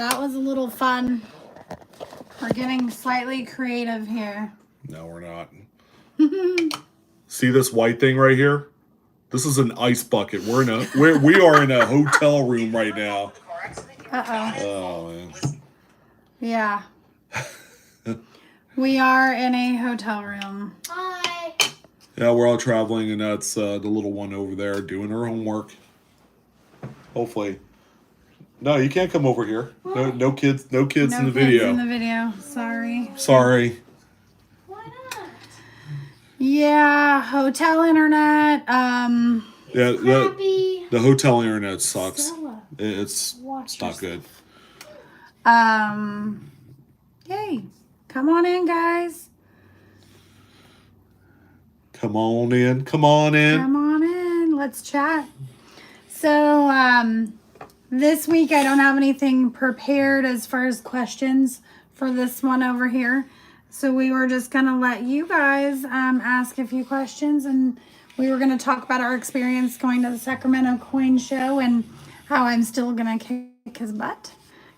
that was a little fun. We're getting slightly creative here. No, we're not. See this white thing right here? This is an ice bucket. We are in a hotel room right now. Oh man. Yeah. We are in a hotel room. Hi. Yeah, we're all traveling, and that's the little one over there doing her homework. Hopefully. No, you can't come over here. No kids. No kids in the video. In the video. Sorry. Sorry. Why not? Yeah, hotel internet. Yeah, Crappy. the hotel internet sucks. Stella, It's watch not good. Yay. Come on in, guys. Come on in. Come on in. Come on in. Let's chat. So, this week I don't have anything prepared as far as questions for this one over here. So we were just going to let you guys ask a few questions, and we were going to talk about our experience going to the Sacramento coin show and how I'm still going to kick his butt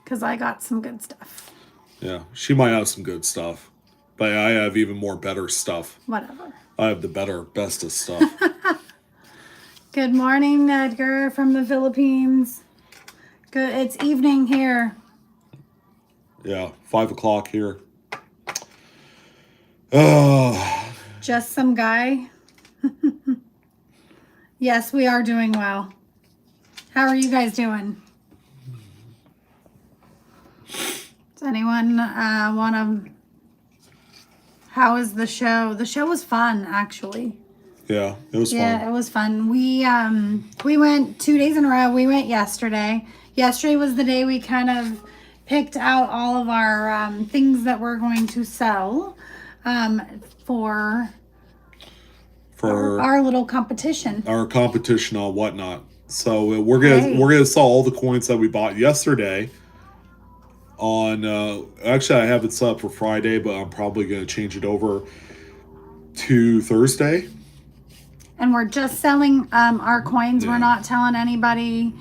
because I got some good stuff. Yeah, she might have some good stuff, but I have even more better stuff. Whatever. I have the bestest stuff. Good morning, Edgar from the Philippines. Good. It's evening here. Yeah, 5 o'clock here. Just some guy. Yes, we are doing well. How are you guys doing? Does anyone want to... How is the show? The show was fun, actually. Yeah, it was fun. Yeah, it was fun. We went 2 days in a row. We went yesterday. Yesterday was the day we kind of picked out all of our things that we're going to sell for our little competition. Our competition on whatnot. So we're gonna sell all the coins that we bought yesterday. On actually, I have it set up for Friday, but I'm probably gonna change it over to Thursday. And we're just selling our coins. Yeah. We're not telling anybody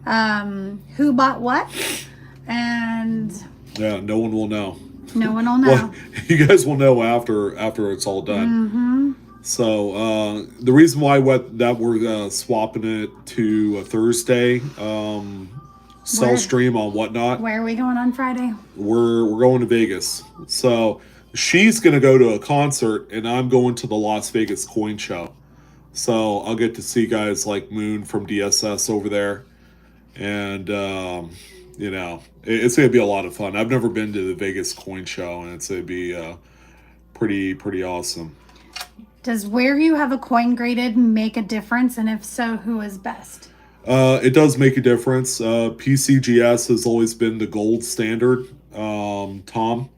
who bought what. And yeah, no one will know. No one will know. Well, you guys will know after it's all done. Mm-hmm. So the reason why we're swapping it to a Thursday sell stream on whatnot. Where are we going on Friday? We're going to Vegas. So she's gonna go to a concert, and I'm going to the Las Vegas coin show. So I'll get to see guys like Moon from DSS over there, and it's gonna be a lot of fun. I've never been to the Vegas coin show, and it's gonna be pretty awesome. Does where you have a coin graded make a difference, and if so, who is best? It does make a difference. PCGS has always been the gold standard, Tom.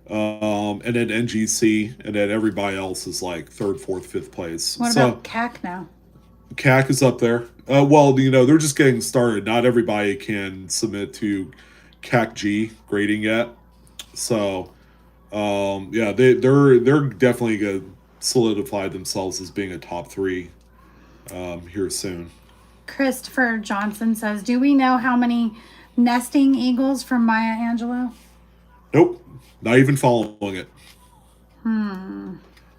And then NGC, and then everybody else is like 3rd, 4th, 5th place. What about CAC now? CAC is up there. Well, they're just getting started. Not everybody can submit to CAC G grading yet. So, they're definitely going to solidify themselves as being a top 3 here soon. Christopher Johnson says, do we know how many nesting eagles from Maya Angelou? Nope. Not even following it.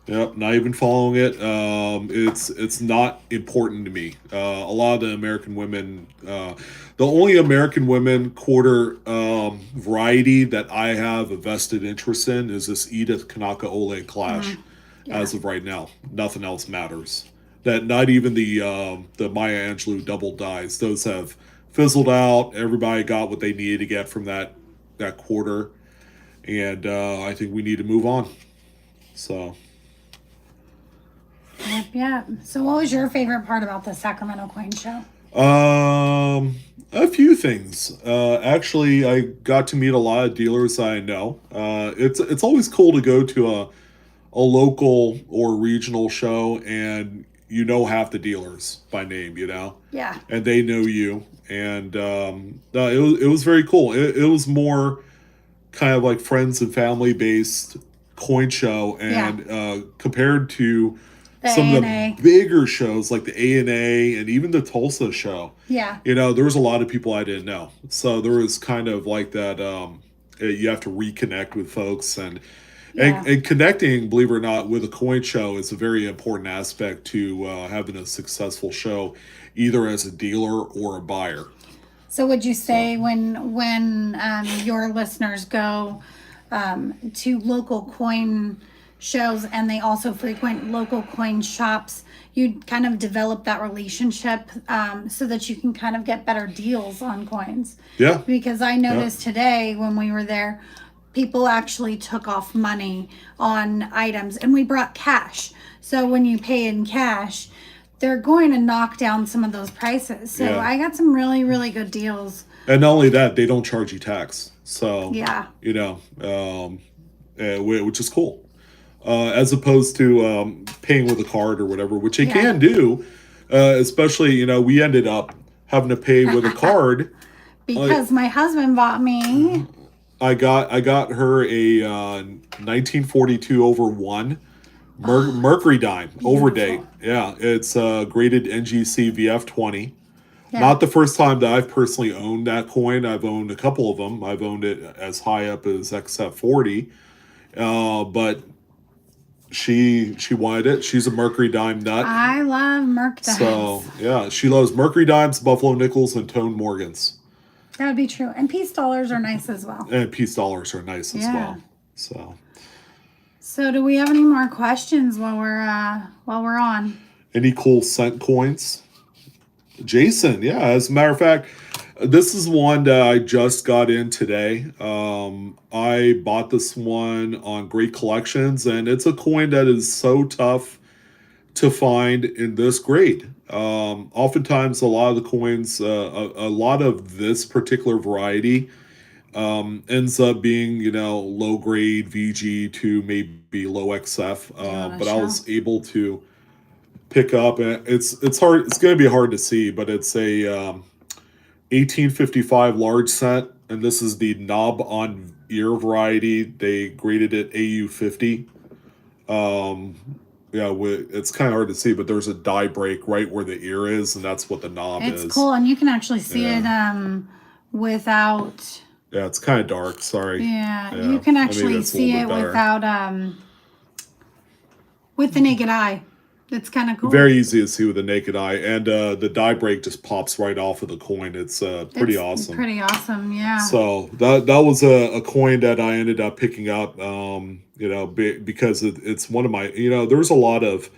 Yep, not even following it. It's not important to me. A lot of the American women, the only American women quarter variety that I have a vested interest in is this Edith Kanaka Ole Clash. As of right now, nothing else matters. That not even the Maya Angelou double dies. Those have fizzled out. Everybody got what they needed to get from that quarter. And I think we need to move on. So. Yeah. So what was your favorite part about the Sacramento Coin Show? A few things. Actually, I got to meet a lot of dealers I know. It's always cool to go to a local or regional show and half the dealers by name, Yeah. And they know you. And it was very cool. It was more kind of like friends and family based coin show, and compared to some of A&A. the bigger shows like the A&A and even the Tulsa show. Yeah. There was a lot of people I didn't know. So there was kind of like that, you have to reconnect with folks Yeah. and connecting, believe it or not, with a coin show is a very important aspect to having a successful show, either as a dealer or a buyer. So would you say when your listeners go to local coin shows and they also frequent local coin shops, you kind of develop that relationship so that you can kind of get better deals on coins? Yeah. Because I noticed today when we were there, people actually took off money on items and we brought cash. So when you pay in cash, they're going to knock down some of those prices. So Yeah. I got some really, really good deals. And not only that, they don't charge you tax. So, Yeah. Which is cool. As opposed to paying with a card or whatever, which they Yeah. can do. Especially, we ended up having to pay with a card. Because my husband bought me. I got her a 1942 over 1 Mercury dime overdate. Yeah, it's graded NGC VF20. Yeah. Not the first time that I've personally owned that coin. I've owned a couple of them. I've owned it as high up as XF40. But she wanted it. She's a Mercury dime nut. I love Merc dimes. So, yeah, she loves Mercury dimes, Buffalo nickels, and Tone Morgans. That would be true. And peace dollars are nice as well. And peace dollars are nice as Yeah. well. So do we have any more questions while we're on? Any cool cent coins? Jason, yeah. As a matter of fact, this is one that I just got in today. I bought this one on Great Collections, and it's a coin that is so tough to find in this grade. Oftentimes, a lot of the coins, a lot of this particular variety ends up being, low grade VG to maybe low XF. But I was able to pick up, and it's hard. It's going to be hard to see, but it's a 1855 large cent, and this is the knob on ear variety. They graded it AU50. It's kind of hard to see, but there's a die break right where the ear is, and that's what the knob is. It's cool, and you can actually see it without. Yeah, it's kind of dark. Sorry. Yeah, you can actually see it without with the naked eye. It's kind of cool. Very easy to see with the naked eye, and the die break just pops right off of the coin. It's pretty awesome. Pretty awesome, yeah. So that was a coin that I ended up picking up, because it's one of my, there's a lot of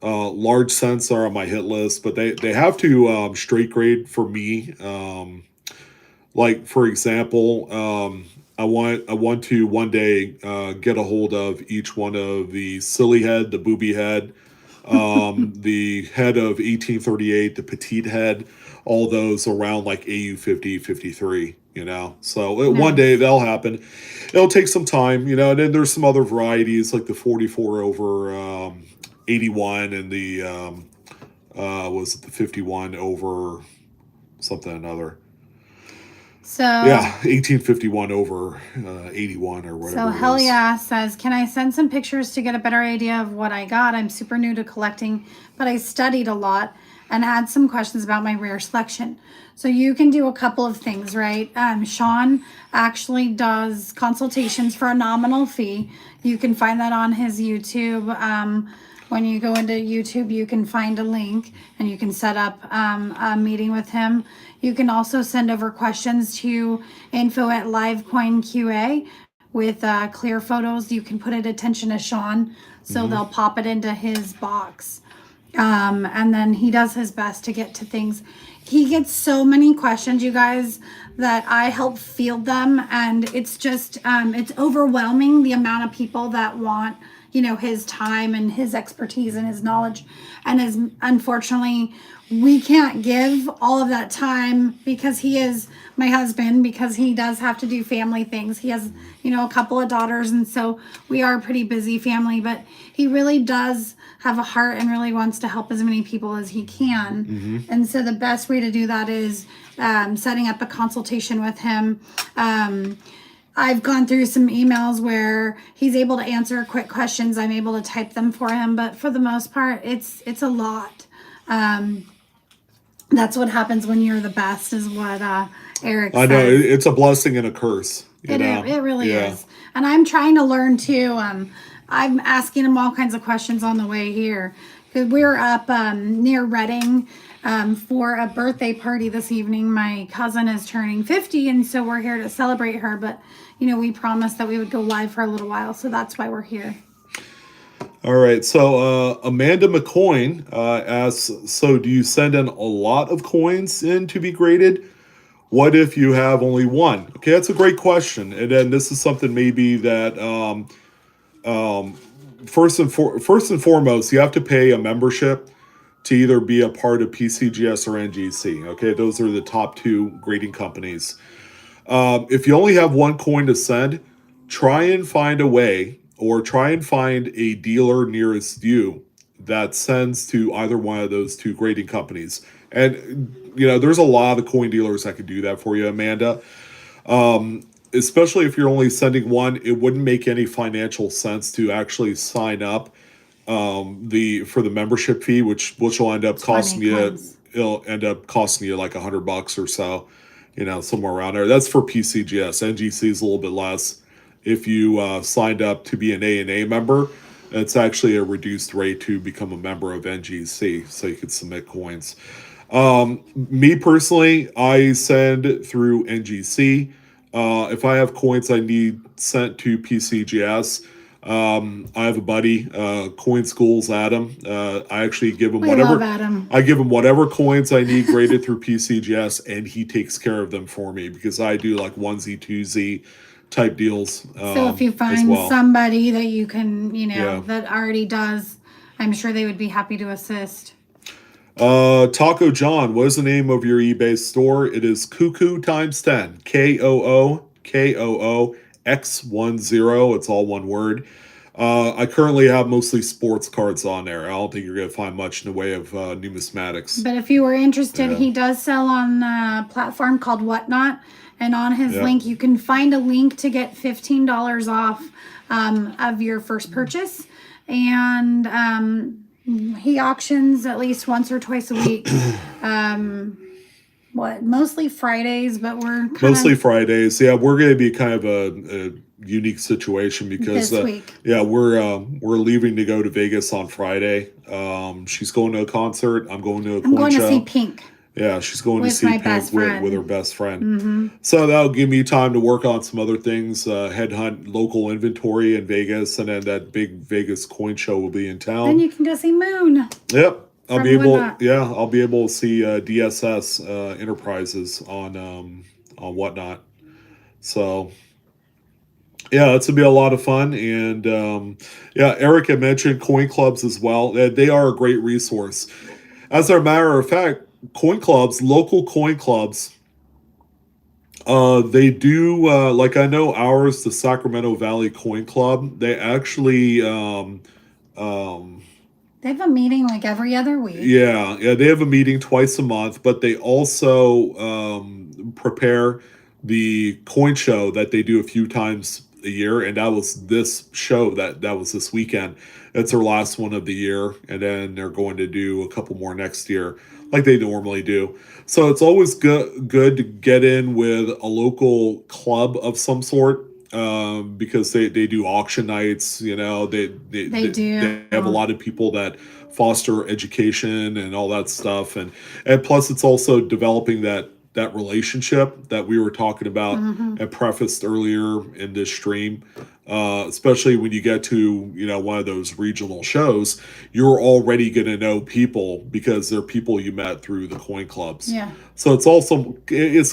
large cents are on my hit list, but they have to straight grade for me. Like for example, I want to one day get a hold of each one of the silly head, the booby head, the head of 1838, the petite head, all those around like AU50, 53, So one day that'll happen. It'll take some time, and then there's some other varieties like the 44 over 81 and the, was it the 51 over something another. So yeah, 1851 over 81 or whatever. So Hell Yeah says, can I send some pictures to get a better idea of what I got? I'm super new to collecting, but I studied a lot and had some questions about my rare selection. So you can do a couple of things, right? Sean actually does consultations for a nominal fee. You can find that on his YouTube. When you go into YouTube, you can find a link and you can set up a meeting with him. You can also send over questions to info@livecoinqa with clear photos. You can put it attention to Sean, so they'll pop it into his box. And then he does his best to get to things. He gets so many questions, you guys, that I help field them. And it's just, it's overwhelming the amount of people that want, his time and his expertise and his knowledge. And unfortunately, we can't give all of that time because he is my husband, because he does have to do family things. He has, a couple of daughters. And so we are a pretty busy family, but he really does have a heart and really wants to help as many people as he can. Mm-hmm. And so the best way to do that is setting up a consultation with him. I've gone through some emails where he's able to answer quick questions. I'm able to type them for him, but for the most part, it's a lot. That's what happens when you're the best, is what Eric I know says. it's a blessing and a curse. It really Yeah. is. And I'm trying to learn too. I'm asking him all kinds of questions on the way here. Because we're up near Reading for a birthday party this evening. My cousin is turning 50, and so we're here to celebrate her. But, we promised that we would go live for a little while, so that's why we're here. All right. So Amanda McCoyne asks, so do you send in a lot of coins in to be graded? What if you have only one? Okay, that's a great question. And then this is something maybe that first and foremost, you have to pay a membership to either be a part of PCGS or NGC. Okay, those are the top two grading companies. If you only have one coin to send, try and find a way, or try and find a dealer nearest you that sends to either one of those two grading companies. And there's a lot of coin dealers that could do that for you, Amanda. Especially if you're only sending one, it wouldn't make any financial sense to actually sign up for the membership fee, which will end up costing you. It'll end up costing you like $100 or so, somewhere around there. That's for PCGS. NGC is a little bit less. If you signed up to be an A&A member, it's actually a reduced rate to become a member of NGC, so you could submit coins. Me personally, I send through NGC. If I have coins I need sent to PCGS, I have a buddy, Coin Schools Adam. I actually give him Love Adam. I give him whatever coins I need graded through PCGS, and he takes care of them for me because I do like onesie twosie type deals. So if you find somebody that you can, that already does, I'm sure they would be happy to assist. Taco John, what is the name of your eBay store? It is Cuckoo times 10. KOOKOOX10. It's all one word. I currently have mostly sports cards on there. I don't think you're going to find much in the way of numismatics. But if you were interested, he does sell on a platform called Whatnot. And on his link, you can find a link to get $15 off of your first purchase. And he auctions at least once or twice a week. Mostly Fridays, but we're mostly Fridays. Yeah, we're going to be kind of a unique situation because this week. We're leaving to go to Vegas on Friday. She's going to a concert. I'm going to a coin show. I'm going to see Pink. Yeah, she's going to see Pink with her best friend. Mm-hmm. So that'll give me time to work on some other things, headhunt local inventory in Vegas, and then that big Vegas coin show will be in town. Then you can go see Moon. Yep. I'll be able to see DSS Enterprises on Whatnot. So yeah, it's gonna be a lot of fun. And Eric had mentioned coin clubs as well. They are a great resource. As a matter of fact, coin clubs, local coin clubs, they do like I know ours, the Sacramento Valley Coin Club. They actually they have a meeting like every other week. Yeah, they have a meeting twice a month, but they also prepare the coin show that they do a few times a year, and that was this show that was this weekend. It's their last one of the year, and then they're going to do a couple more next year, like they normally do. So it's always good to get in with a local club of some sort, because they do auction nights. They have a lot of people that foster education and all that stuff, and plus it's also developing that relationship that we were talking about and prefaced earlier in this stream. Especially when you get to one of those regional shows, you're already going to know people because they're people you met through the coin clubs. Yeah. So it's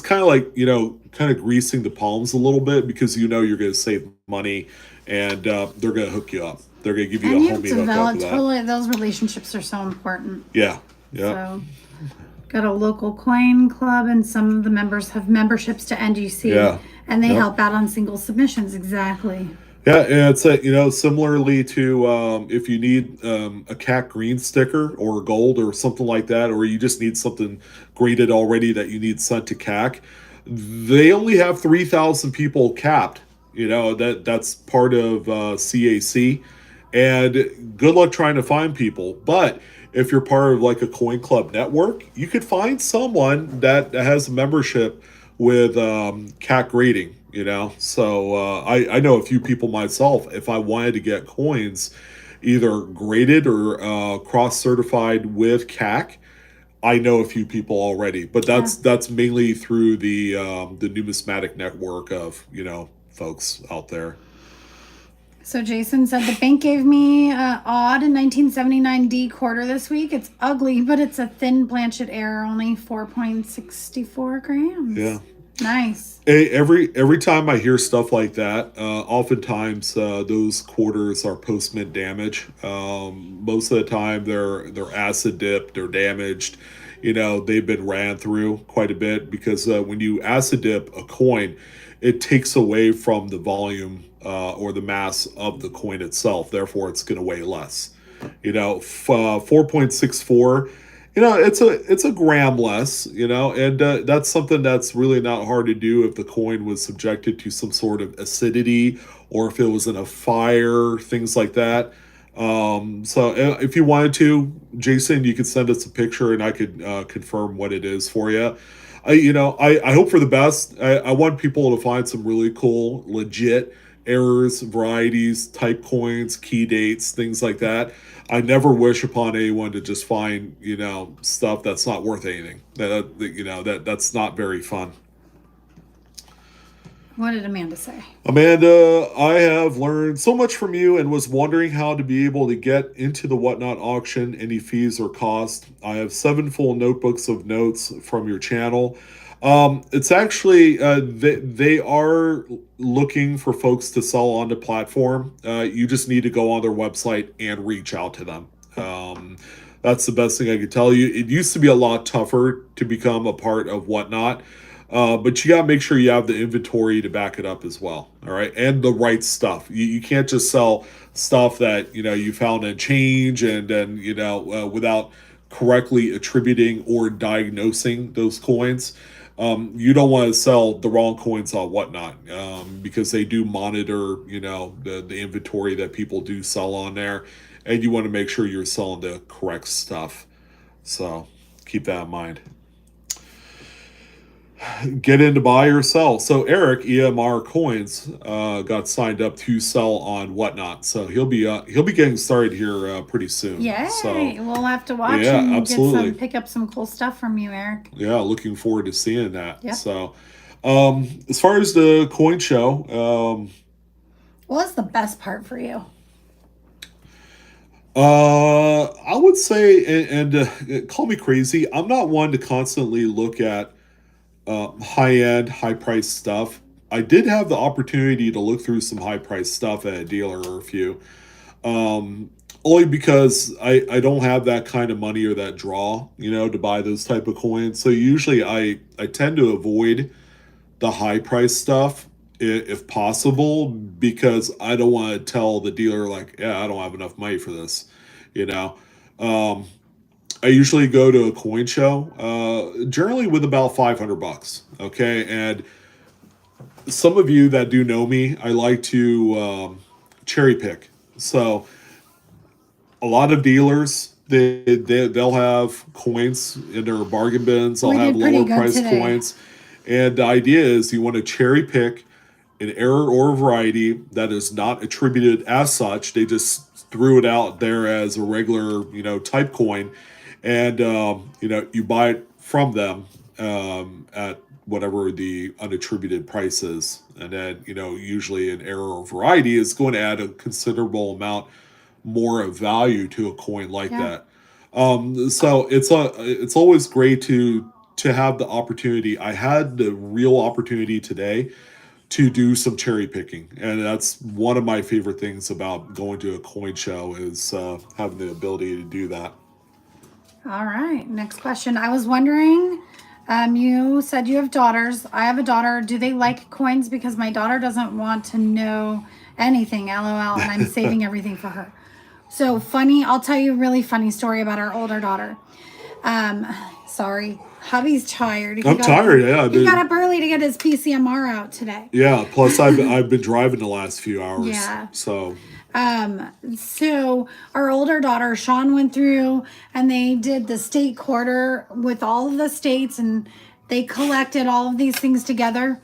kind of like kind of greasing the palms a little bit because you're going to save money, and they're going to hook you up. They're going to give you a homie hookup. Totally, those relationships are so important. Yeah. So, got a local coin club, and some of the members have memberships to NGC. Yeah. And they help out on single submissions. Exactly. Yeah, and it's similarly to if you need a cat green sticker or gold or something like that, or you just need something graded already that you need sent to CAC. They only have 3,000 people capped That's part of CAC, and good luck trying to find people. But if you're part of like a coin club network, you could find someone that has a membership with CAC grading. So I know a few people myself. If I wanted to get coins either graded or cross certified with CAC, I know a few people already, but that's mainly through the numismatic network of folks out there. So Jason said the bank gave me odd 1979 D quarter this week. It's ugly, but it's a thin planchet error, only 4.64 grams. Yeah. Nice. Hey, every time I hear stuff like that, oftentimes those quarters are post mint damage. Most of the time they're acid dipped, they're damaged. They've been ran through quite a bit because when you acid dip a coin, it takes away from the volume or the mass of the coin itself. Therefore, it's going to weigh less. 4.64. It's a gram less, and that's something that's really not hard to do if the coin was subjected to some sort of acidity or if it was in a fire, things like that. So if you wanted to, Jason, you could send us a picture and I could confirm what it is for you. I hope for the best. I want people to find some really cool, legit errors, varieties, type coins, key dates, things like that. I never wish upon anyone to just find, stuff that's not worth anything. That's not very fun. What did Amanda say? Amanda, I have learned so much from you and was wondering how to be able to get into the Whatnot auction, any fees or cost. I have 7 full notebooks of notes from your channel. It's actually, they are looking for folks to sell on the platform. You just need to go on their website and reach out to them. That's the best thing I could tell you. It used to be a lot tougher to become a part of Whatnot. But you got to make sure you have the inventory to back it up as well. All right. And the right stuff. You can't just sell stuff that, you found in change and then, without correctly attributing or diagnosing those coins. You don't want to sell the wrong coins on Whatnot because they do monitor, the inventory that people do sell on there. And you want to make sure you're selling the correct stuff. So keep that in mind. Get in to buy or sell. So Eric, EMR Coins, got signed up to sell on Whatnot. So he'll be getting started here pretty soon. Yay! So, we'll have to watch yeah, and absolutely. pick up some cool stuff from you, Eric. Yeah, looking forward to seeing that. Yep. So, as far as the coin show, what's the best part for you? I would say, and call me crazy, I'm not one to constantly look at high-end, high-priced stuff. I did have the opportunity to look through some high-priced stuff at a dealer or a few. Only because I don't have that kind of money or that draw, to buy those type of coins. So usually I tend to avoid the high-priced stuff if possible because I don't want to tell the dealer, like, yeah, I don't have enough money for this, I usually go to a coin show, generally with about $500. Okay, and some of you that do know me, I like to cherry pick. So a lot of dealers, they'll have coins in their bargain bins. They'll have lower priced coins, and the idea is you want to cherry pick an error or a variety that is not attributed as such. They just threw it out there as a regular, type coin. And, you buy it from them at whatever the unattributed price is. And then, usually an error or variety is going to add a considerable amount more of value to a coin like that. So it's always great to have the opportunity. I had the real opportunity today to do some cherry picking. And that's one of my favorite things about going to a coin show is having the ability to do that. All right, next question. I was wondering, you said you have daughters. I have a daughter. Do they like coins? Because my daughter doesn't want to know anything, LOL, and I'm saving everything for her. So funny, I'll tell you a really funny story about our older daughter. Sorry, Hubby's tired. I'm tired. Yeah, He got up early to get his PCMR out today. yeah. Plus, I've been driving the last few hours. Yeah. So So our older daughter, Sean, went through and they did the state quarter with all of the states and they collected all of these things together.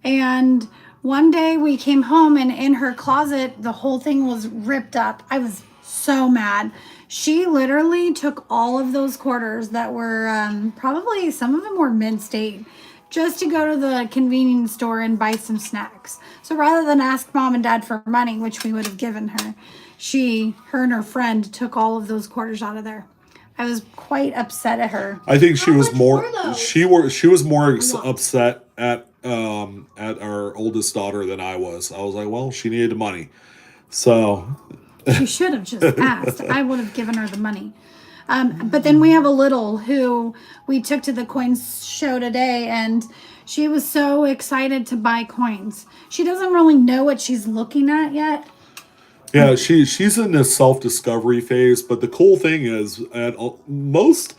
And one day we came home and in her closet, the whole thing was ripped up. I was so mad. She literally took all of those quarters that were probably some of them were mid-state just to go to the convenience store and buy some snacks. So rather than ask mom and dad for money, which we would have given her, her and her friend took all of those quarters out of there. I was quite upset at her. I think she was much more. were those? She was more upset at our oldest daughter than I was. I was like, well, she needed the money, so She should have just asked. I would have given her the money. But then we have a little who we took to the coins show today, and she was so excited to buy coins. She doesn't really know what she's looking at yet. yeah, she's in this self-discovery phase. But the cool thing is, at most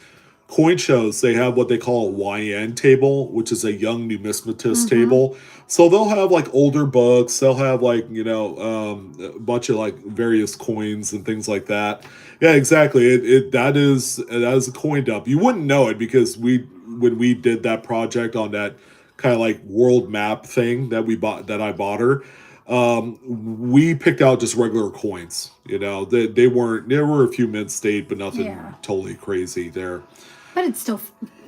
coin shows, they have what they call a YN table, which is a young numismatist table. So they'll have like older books. They'll have like, a bunch of like various coins and things like that. Yeah, exactly. That is a coin dump. You wouldn't know it because when we did that project on that kind of like world map thing that I bought her, we picked out just regular coins. They weren't. There were a few mint state, but nothing totally crazy there. But it's still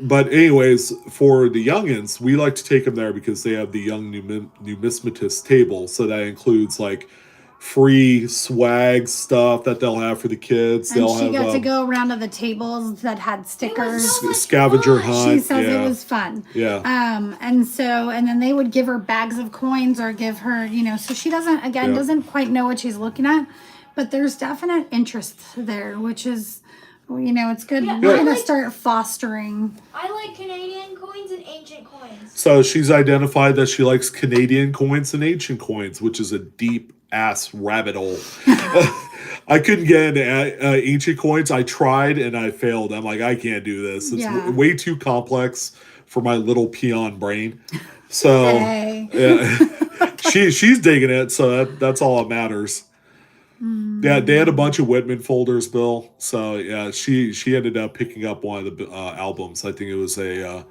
But anyways, for the youngins, we like to take them there because they have the young numismatist table. So that includes like free swag stuff that they'll have for the kids. and They'll she have got to go around to the tables that had stickers. so much scavenger fun. hunt. She says yeah. it was fun. Yeah. And then they would give her bags of coins or give her, so she doesn't quite know what she's looking at, but there's definite interest there, which is, it's good. Yeah, We're I going to like- start fostering. I like Canadian coins and ancient coins. So she's identified that she likes Canadian coins and ancient coins, which is a deep ass rabbit hole. I couldn't get into ancient coins. I tried and I failed. I'm like, I can't do this. It's Yeah. way too complex for my little peon brain. So Hey. yeah, she's digging it. So that's all that matters. Yeah, they had a bunch of Whitman folders, Bill. So yeah, she ended up picking up one of the albums. I think it was a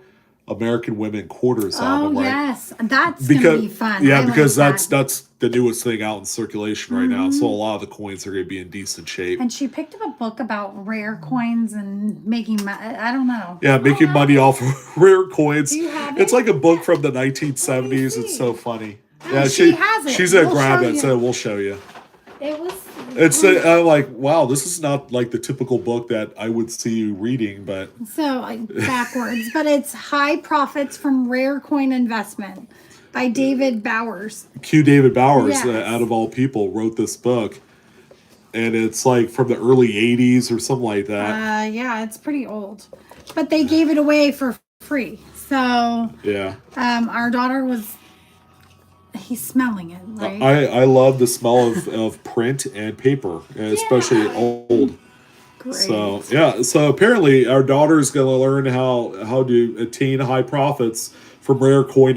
American Women Quarters album, Oh, right? yes. That's going to be fun. Yeah, I because like that's the newest thing out in circulation right now. So a lot of the coins are going to be in decent shape. And she picked up a book about rare coins and making I don't know. Yeah, making money off of rare coins. Do you have It's it? like a book from the 1970s. It's so funny. Yeah, she has it. She's gonna We'll grab show it, you. so we'll show you. It was. It's I'm like, wow, this is not like the typical book that I would see you reading, but So backwards, but it's High Profits from Rare Coin Investment by David Bowers. Q. David Bowers, Yes. out of all people, wrote this book, and it's like from the early '80s or something like that. Yeah, it's pretty old, but they gave it away for free. So Yeah. our daughter he's smelling it, right? I love the smell of print and paper, and especially old. Great. So yeah, so apparently our daughter is going to learn how to attain high profits from rare coin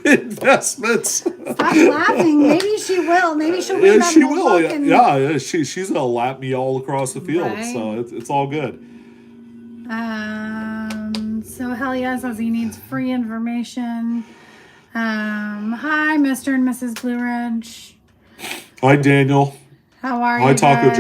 investments. Stop laughing. Maybe she will. Maybe she'll read Yeah, that she whole will. book and- Yeah, she's going to lap me all across the field. Right. So it's all good. So hell yeah says he needs free information. Hi, Mr. and Mrs. Blue Ridge. Hi, Daniel. How are Hi, you Taco guys?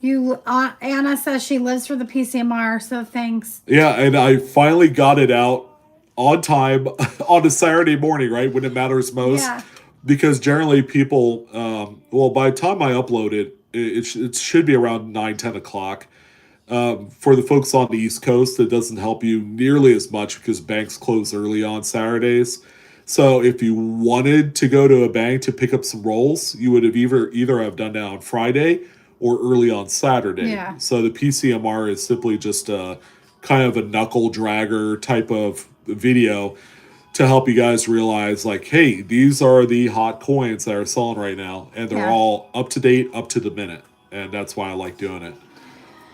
John. Anna says she lives for the PCMR, so thanks. Yeah, and I finally got it out on time on a Saturday morning, right, when it matters most. Yeah. Because generally people, by the time I upload it, it should be around 9-10 o'clock. For the folks on the East Coast, it doesn't help you nearly as much because banks close early on Saturdays. So if you wanted to go to a bank to pick up some rolls, you would have either have done that on Friday or early on Saturday. Yeah. So the PCMR is simply just a kind of a knuckle dragger type of video to help you guys realize, like, hey, these are the hot coins that are selling right now, and they're all up to date, up to the minute, and that's why I like doing it.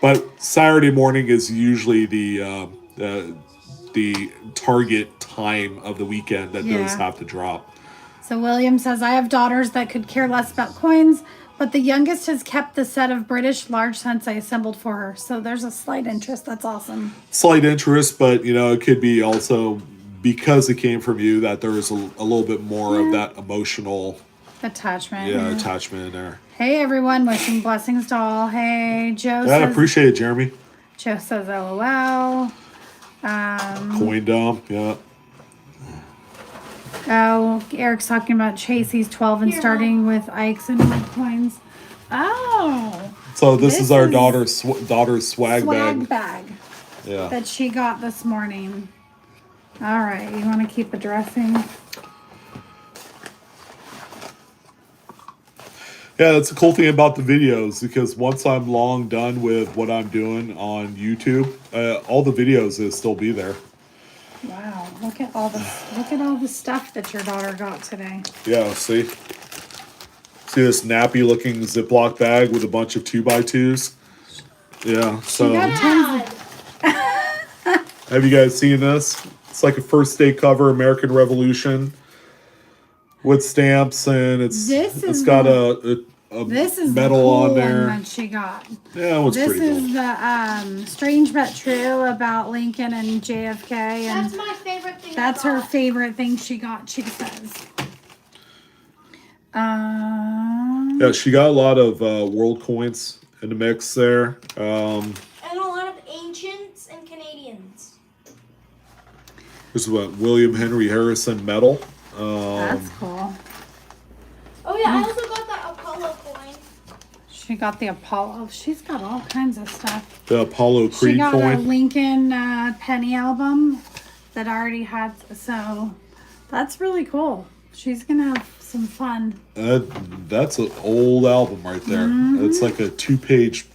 But Saturday morning is usually the the target time of the weekend that those have to drop. So William says, I have daughters that could care less about coins, but the youngest has kept the set of British large cents I assembled for her. So there's a slight interest. That's awesome. Slight interest, but it could be also because it came from you that there is a little bit more of that emotional attachment. Attachment in there. Hey everyone, wishing blessings to all. Hey, Joe I says, appreciate it, Jeremy. Joe says LOL. Coin dump, yeah. Oh, Eric's talking about Chase. He's 12 and starting with Ikes and red coins. Oh. So this is our daughter's swag bag. Yeah. That she got this morning. All right, you want to keep addressing? Yeah, that's the cool thing about the videos, because once I'm long done with what I'm doing on YouTube, all the videos will still be there. Wow, look at all the stuff that your daughter got today. Yeah, see this nappy looking Ziploc bag with a bunch of 2x2s. Yeah, so She got tons have you guys seen this? It's like a first day cover, American Revolution, with stamps, and it's got a this is medal the cool on there one that she got. Yeah, it was this pretty cool. This is the Strange But True about Lincoln and JFK, and That's my favorite thing. that's her favorite thing she got. She says. Yeah, she got a lot of world coins in the mix there. And a lot of ancients and Canadians. This is what William Henry Harrison medal. That's cool. Oh yeah, I also got that Apollo coin. She got the Apollo. She's got all kinds of stuff. The Apollo Creed She got a coin. Lincoln penny album that already had, so that's really cool. She's gonna have some fun. That's an old album right there. Mm-hmm. It's like a 2-page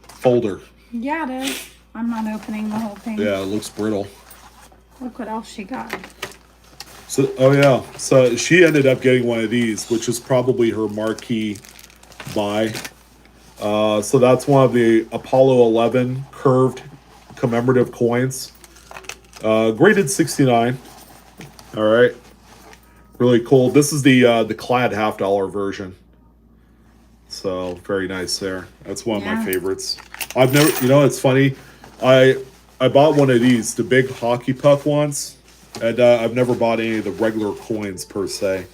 folder. Yeah, it is. I'm not opening the whole thing. Yeah, it looks brittle. Look what else she got. So, so she ended up getting one of these, which is probably her marquee buy. So that's one of the Apollo 11 curved commemorative coins, graded 69. All right, really cool. This is the clad $50 version. So very nice there. That's one of my favorites. I've never, it's funny. I bought one of these, the big hockey puck ones. And I've never bought any of the regular coins per se.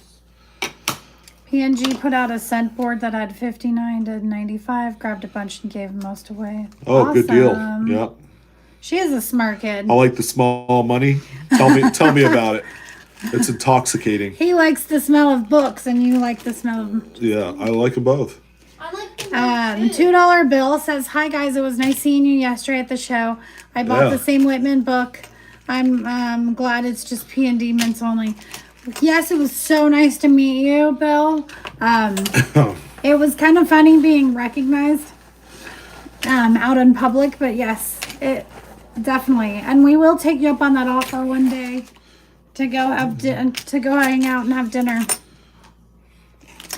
PNG put out a cent board that had 59 to 95. Grabbed a bunch and gave most away. Oh, awesome. Good deal. Yep. She is a smart kid. I like the small money. Tell me about it. It's intoxicating. He likes the smell of books, and you like the smell of. Yeah, I like them both. I like the $2 bill says, "Hi guys, it was nice seeing you yesterday at the show. I bought the same Whitman book. I'm glad it's just P&D mints only." Yes, it was so nice to meet you, Bill. It was kind of funny being recognized out in public, but yes, it definitely. And we will take you up on that offer one day to go hang out and have dinner.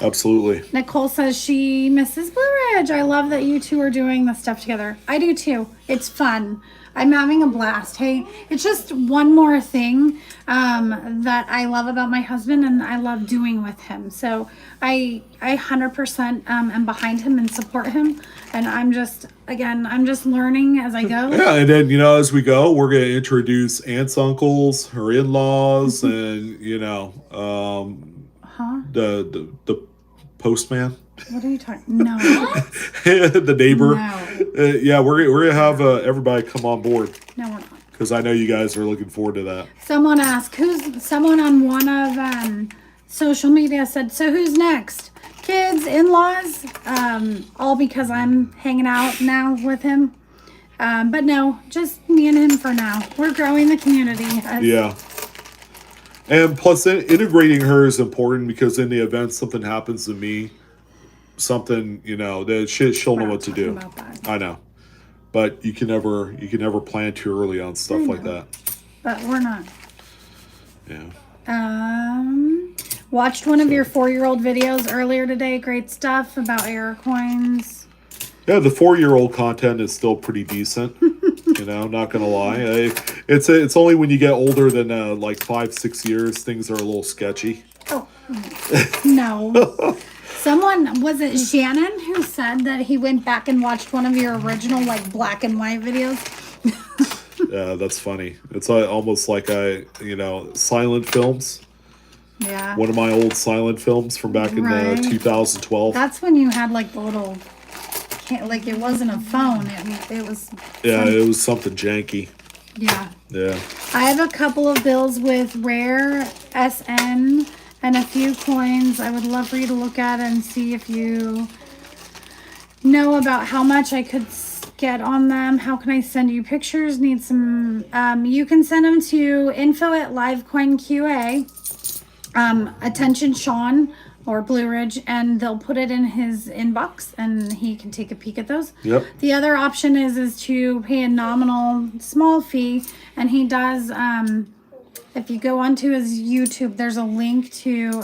Absolutely. Nicole says she misses Blue Ridge. I love that you two are doing this stuff together. I do too. It's fun. I'm having a blast. Hey, it's just one more thing that I love about my husband and I love doing with him. So I 100% am behind him and support him. And I'm just learning as I go. Yeah, and then, as we go, we're going to introduce aunts, uncles, her in-laws, and, the postman. What are you talking? No. The neighbor. No. Yeah, we're gonna have everybody come on board. No, we're not. Because I know you guys are looking forward to that. Someone asked, someone on one of social media said, so who's next? Kids, in-laws, all because I'm hanging out now with him. But no, just me and him for now. We're growing the community. Yeah. And plus, integrating her is important because in the event something happens to me, something, that she'll know what to do. I know. But you can never plan too early on stuff like that. But we're not. Yeah. Watched one of your 4-year-old videos earlier today. Great stuff about error coins. Yeah, the 4-year-old content is still pretty decent. Not gonna lie. It's only when you get older than like 5-6 years things are a little sketchy. Oh, no. Someone, was it Shannon, who said that he went back and watched one of your original, like, black and white videos? Yeah, that's funny. It's almost like silent films. Yeah. One of my old silent films from back in Right. 2012. That's when you had, like, the little, like, it wasn't a phone. It was. Yeah, it was something janky. Yeah. Yeah. I have a couple of bills with Rare, SN, and a few coins. I would love for you to look at and see if you know about how much I could get on them. How can I send you pictures? Need some. You can send them to info@livecoinqa. Attention Sean or Blue Ridge, and they'll put it in his inbox and he can take a peek at those. Yep. The other option is to pay a nominal small fee, and he does if you go onto his YouTube, there's a link to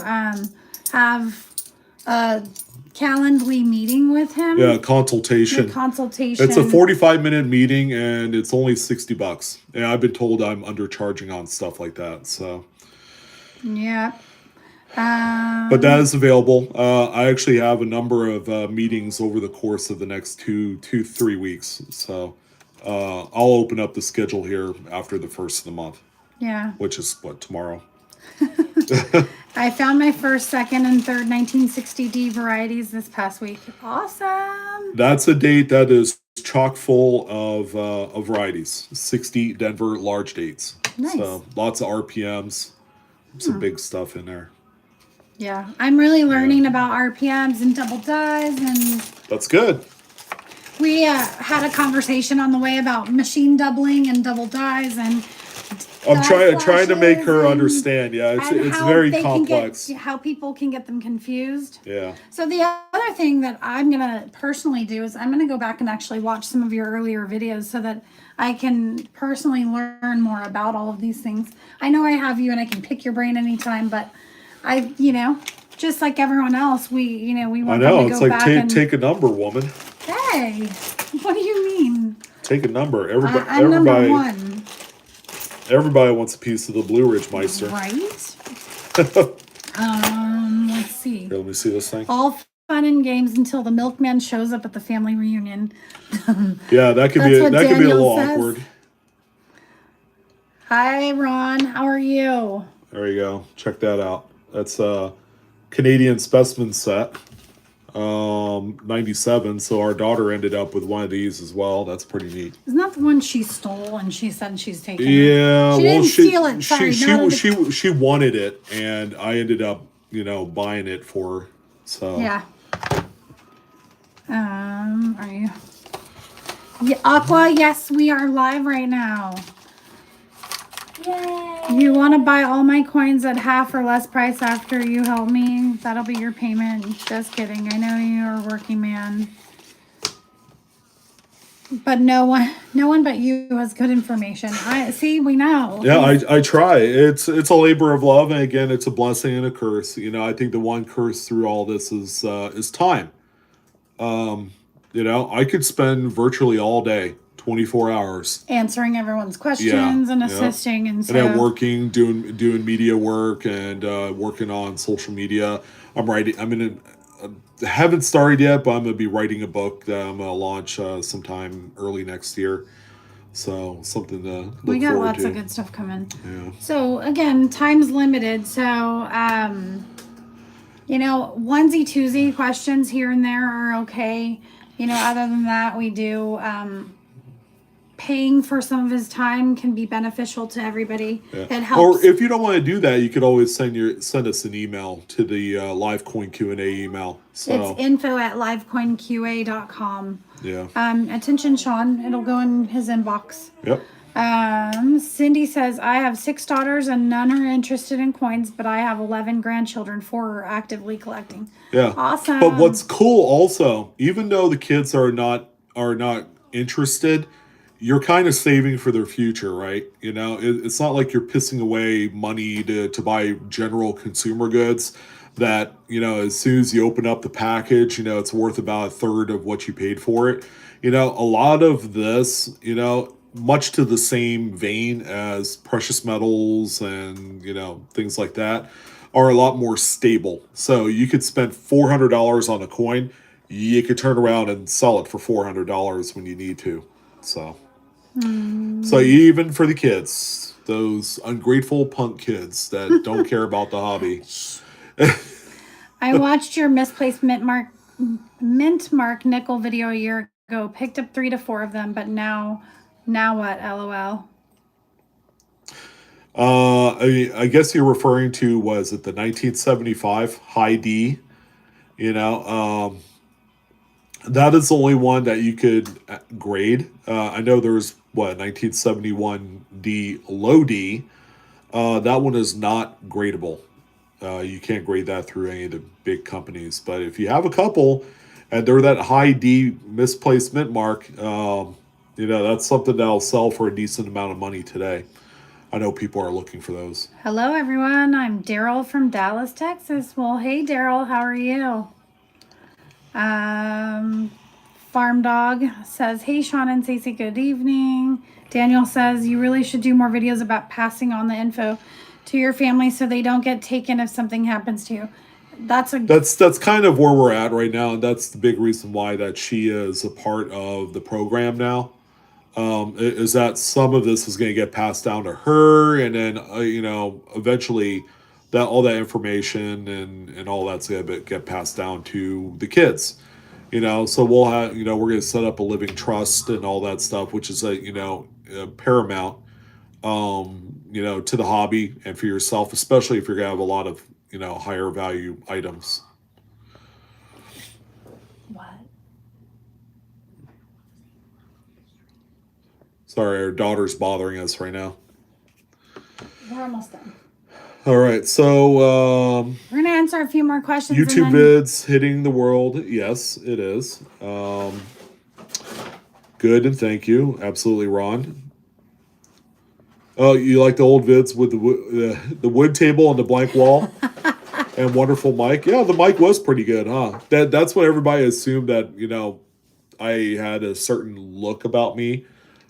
have a Calendly meeting with him. Yeah, consultation. Consultation. It's a 45-minute meeting and it's only $60. And I've been told I'm undercharging on stuff like that. So. Yeah. But that is available. I actually have a number of meetings over the course of the next 3 weeks. So I'll open up the schedule here after the first of the month. Yeah. Which is tomorrow. I found my first, second, and third 1960D varieties this past week. Awesome. That's a date that is chock full of varieties. 60 Denver large dates. Nice. So lots of RPMs. Some big stuff in there. Yeah, I'm really learning about RPMs and double dies, and That's good. we had a conversation on the way about machine doubling and double dies, and I'm trying to make her and- understand. Yeah, and it's how very they complex. how people can get them confused. Yeah. So the other thing that I'm gonna personally do is I'm gonna go back and actually watch some of your earlier videos so that I can personally learn more about all of these things. I know I have you and I can pick your brain anytime, but I, just like everyone else, we I want know. them to It's go like back and take a number, woman. hey, what do you mean? Take a number. Everybody, I'm number everybody, one, everybody wants a piece of the Blue Ridge Meister. right? Let's see. Here, let me see this thing. All fun and games until the milkman shows up at the family reunion. Yeah, that could That's be what a Daniel little says. awkward. Hi, Ron. How are you? There you go. Check that out. That's a Canadian specimen set. 97. So our daughter ended up with one of these as well. That's pretty neat. Isn't that the one she stole and she said she's taking? Yeah, She didn't steal it. Sorry, she wanted it, and I ended up buying it for her. So Yeah. Are you? Yeah, Aqua. Yes, we are live right now. Yay! You want to buy all my coins at half or less price after you help me? That'll be your payment. Just kidding. I know you're a working man. But no one but you has good information. We know. yeah, I try. It's a labor of love, and again, it's a blessing and a curse. I think the one curse through all this is time. I could spend virtually all day, 24 hours. Answering everyone's questions and yeah. assisting and so. And I'm working, doing media work and working on social media. I'm writing. I haven't started yet, but I'm gonna be writing a book that I'm gonna launch sometime early next year. So something to look We got forward lots to. of good stuff coming. Yeah. So again, time's limited. So onesie twosie questions here and there are okay. Other than that, we do paying for some of his time can be beneficial to everybody. Yeah. It helps. Or if you don't want to do that, you could always send us an email to the LiveCoin Q&A email. So It's info@livecoinqa.com. yeah. Attention, Sean. It'll go in his inbox. Yep. Cindy says, I have 6 daughters and none are interested in coins, but I have 11 grandchildren, 4 are actively collecting. Yeah. Awesome. But what's cool also, even though the kids are not interested, you're kind of saving for their future, right? It's not like you're pissing away money to buy general consumer goods that, as soon as you open up the package, it's worth about a third of what you paid for it. A lot of this, much to the same vein as precious metals and, things like that, are a lot more stable. So you could spend $400 on a coin. You could turn around and sell it for $400 when you need to. So even for the kids, those ungrateful punk kids that don't care about the hobby. I watched your misplaced mint mark nickel video a year ago. Picked up 3 to 4 of them, but now what? LOL. I guess you're referring to, was it the 1975 high D? That is the only one that you could grade. I know there's 1971 D low D. That one is not gradable. You can't grade that through any of the big companies. But if you have a couple and they're that high D misplaced mint mark, that's something that'll sell for a decent amount of money today. I know people are looking for those. Hello, everyone. I'm Daryl from Dallas, Texas. Well, hey, Daryl. How are you? Farm Dog says, hey, Sean and Stacey, good evening. Daniel says, you really should do more videos about passing on the info to your family so they don't get taken if something happens to you. That's kind of where we're at right now, and that's the big reason why that she is a part of the program now. Is that some of this is going to get passed down to her, and then eventually that all that information and all that's going to get passed down to the kids. So we'll have we're going to set up a living trust and all that stuff, which is paramount. To the hobby and for yourself, especially if you're going to have a lot of higher value items. What? Sorry, our daughter's bothering us right now. We're almost done. All right, so we're gonna answer a few more questions. YouTube vids hitting the world. Yes, it is. Good, and thank you. Absolutely, Ron. Oh, you like the old vids with the wood table and the blank wall and wonderful mic? Yeah, the mic was pretty good, huh? That's what everybody assumed, that I had a certain look about me.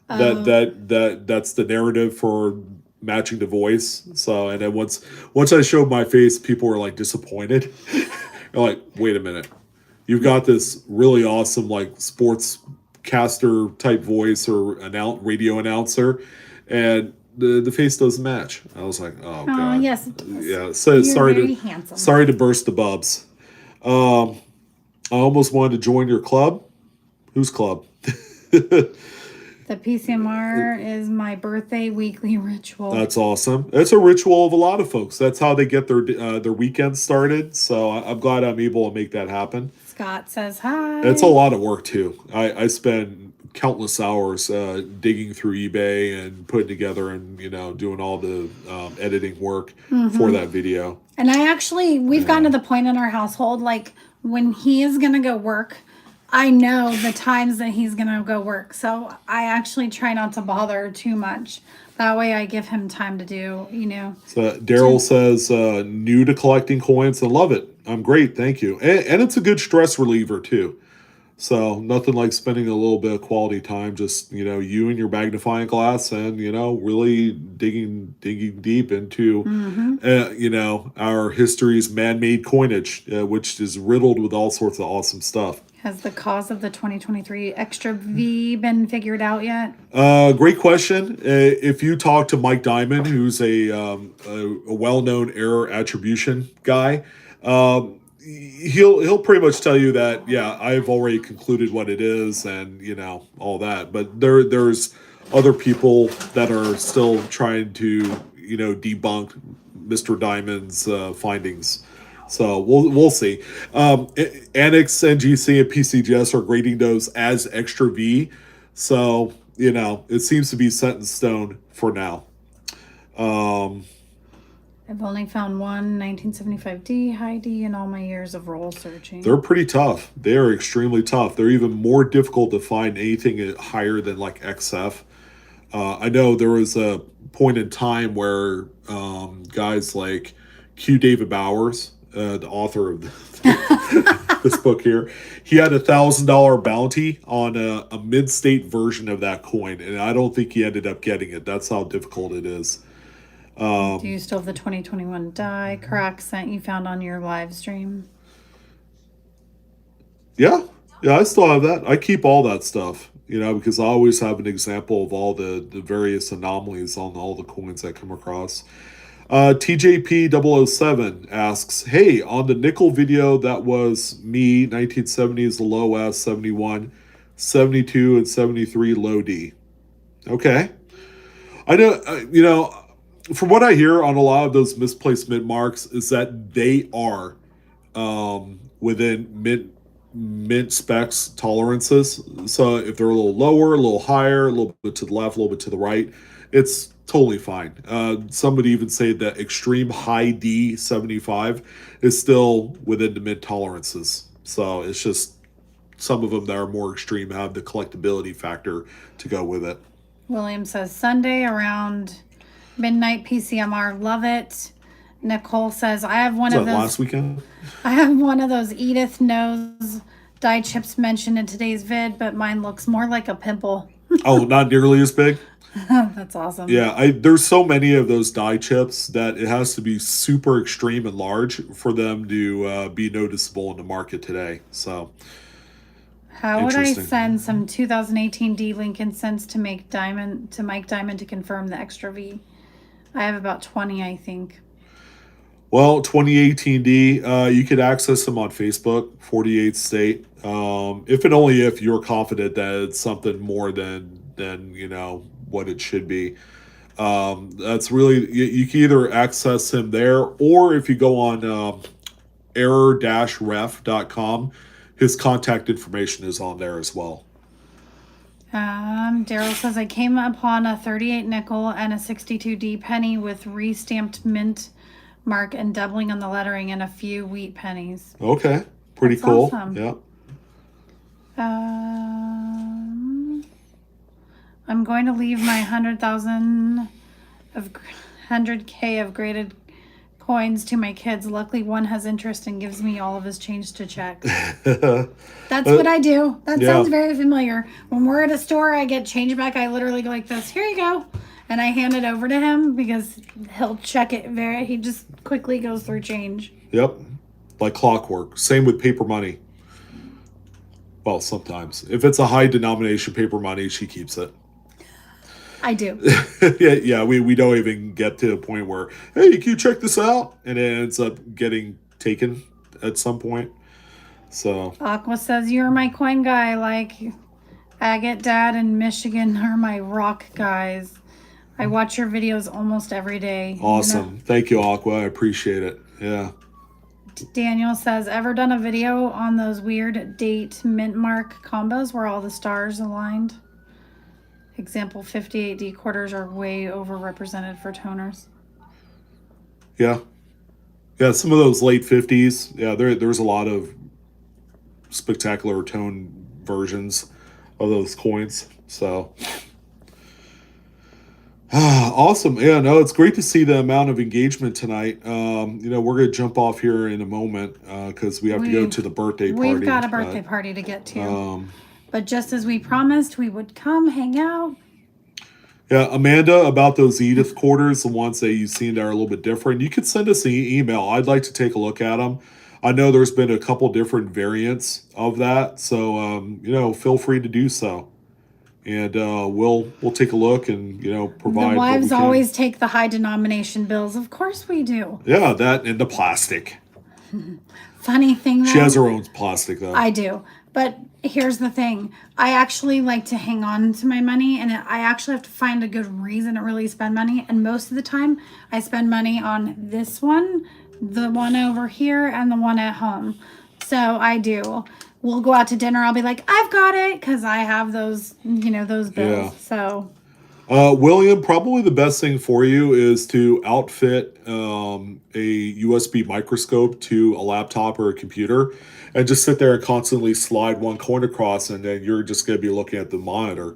That's the narrative for matching the voice. So, and then once I showed my face, people were like disappointed. They're like, wait a minute, you've got this really awesome sportscaster type voice or radio announcer, and the face doesn't match. I was like, oh god. Yes, it does. Yeah. So sorry to burst the bubs. I almost wanted to join your club. Whose club? The PCMR is my birthday weekly ritual. That's awesome. It's a ritual of a lot of folks. That's how they get their weekend started. So I'm glad I'm able to make that happen. Scott says hi. It's a lot of work too. I spend countless hours digging through eBay and putting together and doing all the editing work for that video. And we've gotten to the point in our household, like when he is gonna go work, I know the times that he's gonna go work, so I actually try not to bother too much. That way I give him time to do, So Daryl says, new to collecting coins and love it. I'm great, thank you. And it's a good stress reliever too. So nothing like spending a little bit of quality time, just, you and your magnifying glass and, really digging deep into, our history's man-made coinage, which is riddled with all sorts of awesome stuff. Has the cause of the 2023 extra V been figured out yet? Great question. If you talk to Mike Diamond, who's a well-known error attribution guy, he'll pretty much tell you that, yeah, I've already concluded what it is and, all that. But there's other people that are still trying to, debunk Mr. Diamond's findings. So we'll see. Annex, NGC, and PCGS are grading those as extra V. So, it seems to be set in stone for now. I've only found one 1975D, high D in all my years of roll searching. They're pretty tough. They are extremely tough. They're even more difficult to find anything higher than like XF. I know there was a point in time where guys like Q David Bowers, the author of this book here. He had $1,000 bounty on a mid-state version of that coin, and I don't think he ended up getting it. That's how difficult it is. Do you still have the 2021 die crack scent you found on your live stream? Yeah, I still have that. I keep all that stuff, because I always have an example of all the various anomalies on all the coins I come across. TJP007 asks, hey, on the nickel video, that was me, 1970s, the low S, 71, 72, and 73, low D. Okay. I know, from what I hear on a lot of those misplaced mint marks is that they are within mint specs tolerances. So if they're a little lower, a little higher, a little bit to the left, a little bit to the right, it's totally fine. Some would even say that extreme high D 75 is still within the mint tolerances. So it's just some of them that are more extreme have the collectability factor to go with it. William says Sunday around midnight PCMR, love it. Nicole says I have one of those last weekend. I have one of those Edith Knows dye chips mentioned in today's vid, but mine looks more like a pimple. Oh, not nearly as big. That's awesome. Yeah, there's so many of those dye chips that it has to be super extreme and large for them to be noticeable in the market today. So, how would I send some 2018 D Lincoln cents to Mike Diamond to confirm the extra V? I have about 20, I think. Well, 2018D, you could access them on Facebook, 48th State. If and only if you're confident that it's something more than what it should be. That's really, you can either access him there, or if you go on error-ref.com, his contact information is on there as well. Daryl says I came upon a 38 nickel and a 62D penny with restamped mint mark and doubling on the lettering and a few wheat pennies. Okay, pretty That's cool. Awesome. Yeah. I'm going to leave my 100K of graded coins to my kids. Luckily, one has interest and gives me all of his change to check. That's what I do. That sounds very familiar. When we're at a store, I get change back. I literally go like this. Here you go. And I hand it over to him because he'll check it he just quickly goes through change. Yep. Like clockwork. Same with paper money. Well, sometimes. If it's a high denomination paper money, she keeps it. I do. yeah, we don't even get to a point where, hey, can you check this out? And it ends up getting taken at some point. So Aqua says, you're my coin guy. Like Agate Dad and Michigan are my rock guys. I watch your videos almost every day. Awesome. Thank you, Aqua. I appreciate it. Yeah. Daniel says, ever done a video on those weird date mint mark combos where all the stars aligned? Example, 58D quarters are way overrepresented for toners. Yeah. Yeah, some of those late 50s. Yeah, there's a lot of spectacular tone versions of those coins. So, awesome. Yeah, no, it's great to see the amount of engagement tonight. We're going to jump off here in a moment because we have to go to the birthday party. We've got a birthday party to get to. But just as we promised, we would come hang out. Yeah, Amanda, about those Edith quarters, the ones that you've seen that are a little bit different, you could send us an email. I'd like to take a look at them. I know there's been a couple different variants of that, so feel free to do so. And we'll take a look and provide. The wives always take the high denomination bills. Of course we do. Yeah, that and the plastic. Funny thing though, she has her own plastic though. I do. But here's the thing. I actually like to hang on to my money, and I actually have to find a good reason to really spend money. And most of the time, I spend money on this one, the one over here, and the one at home. So I do. We'll go out to dinner. I'll be like, I've got it, because I have those, those bills. Yeah. So. William, probably the best thing for you is to outfit a USB microscope to a laptop or a computer and just sit there and constantly slide one coin across, and then you're just going to be looking at the monitor.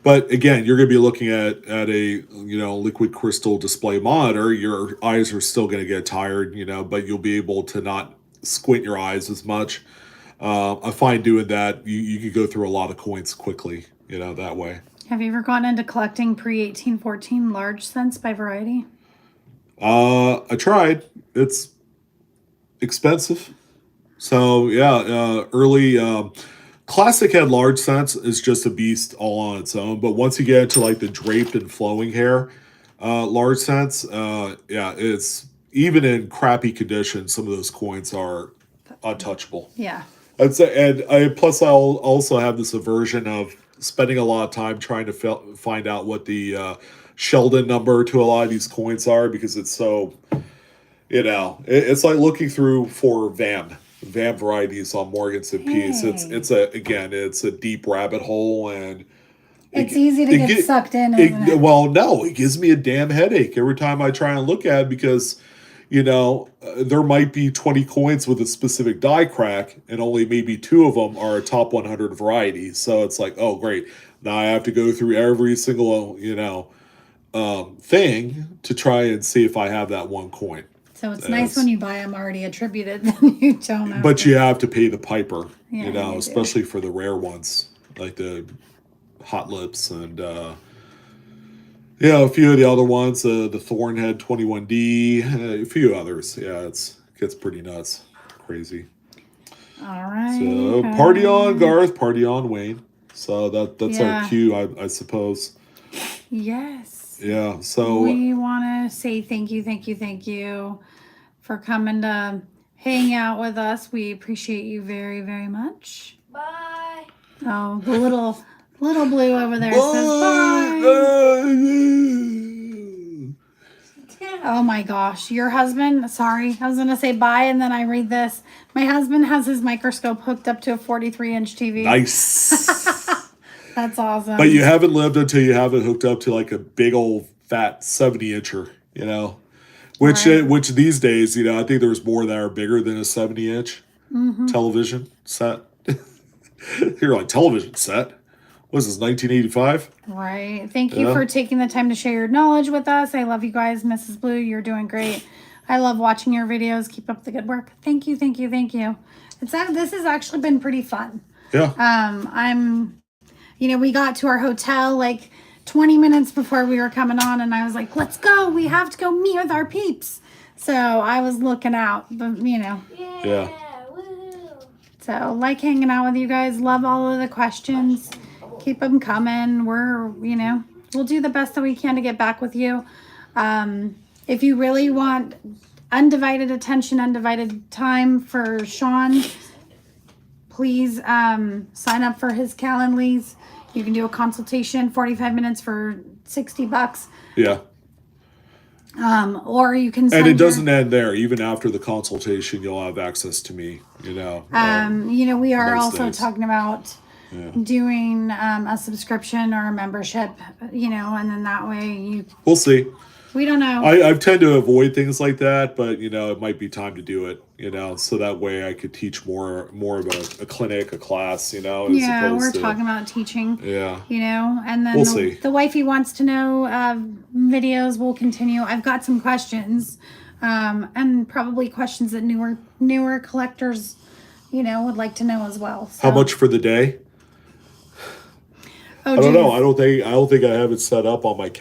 But again, you're going to be looking at a liquid crystal display monitor. Your eyes are still going to get tired, but you'll be able to not squint your eyes as much. I find doing that you could go through a lot of coins quickly, that way. Have you ever gone into collecting pre-1814 large cents by variety? I tried. It's expensive. So yeah, early classic had large cents is just a beast all on its own. But once you get into like the draped and flowing hair, large cents, yeah, it's even in crappy condition. Some of those coins are untouchable. Yeah. I'd say, and I'll also have this aversion of spending a lot of time trying to find out what the Sheldon number to a lot of these coins are because it's so, it's like looking through for VAM varieties on Morgan's and Peace. It's a deep rabbit hole, and it's easy to get sucked in, isn't it? Well, no, it gives me a damn headache every time I try and look at it because, there might be 20 coins with a specific die crack, and only maybe 2 of them are a top 100 variety. So it's like, oh, great. Now I have to go through every single, thing to try and see if I have that one coin. So it's nice when you buy them already attributed, then you don't have But you have to pay the piper, Yeah, especially for the rare ones, like the Hot Lips and, a few of the other ones, the Thornhead 21D, a few others. Yeah, it gets pretty nuts. Crazy. All right. So, party on, Garth, party on, Wayne. So that's our cue, I suppose. Yes. Yeah, so we want to say thank you for coming to hang out with us. We appreciate you very, very much. Bye. Oh, the little blue over there says bye. Oh my gosh, your husband, sorry, I was going to say bye and then I read this. My husband has his microscope hooked up to a 43-inch TV. Nice. That's awesome. But you haven't lived until you have it hooked up to like a big old fat 70-incher, which these days, I think there's more that are bigger than a 70-inch television set. You're like, television set? What is this, 1985? Right. Thank you for taking the time to share your knowledge with us. I love you guys. Mrs. Blue, you're doing great. I love watching your videos. Keep up the good work. Thank you. This has actually been pretty fun. Yeah. We got to our hotel like 20 minutes before we were coming on, and I was like, let's go. We have to go meet with our peeps. So I was looking out, but Yeah. Woohoo. So like hanging out with you guys. Love all of the questions. Keep them coming. We'll do the best that we can to get back with you. If you really want undivided attention, undivided time for Sean, please sign up for his Calendly's. You can do a consultation, 45 minutes for $60. Yeah. Or you can and it doesn't end there. Even after the consultation, you'll have access to me, we are also days. talking about doing a subscription or a membership, and then that way we'll see. We don't know. I tend to avoid things like that, but it might be time to do it, so that way I could teach more of a clinic, a class, we're talking about teaching. Yeah. And then we'll see. The wifey wants to know videos will continue. I've got some questions, and probably questions that newer collectors, would like to know as well. So. How much for the day? Oh, I don't know. I don't think I have it set up on my calendar.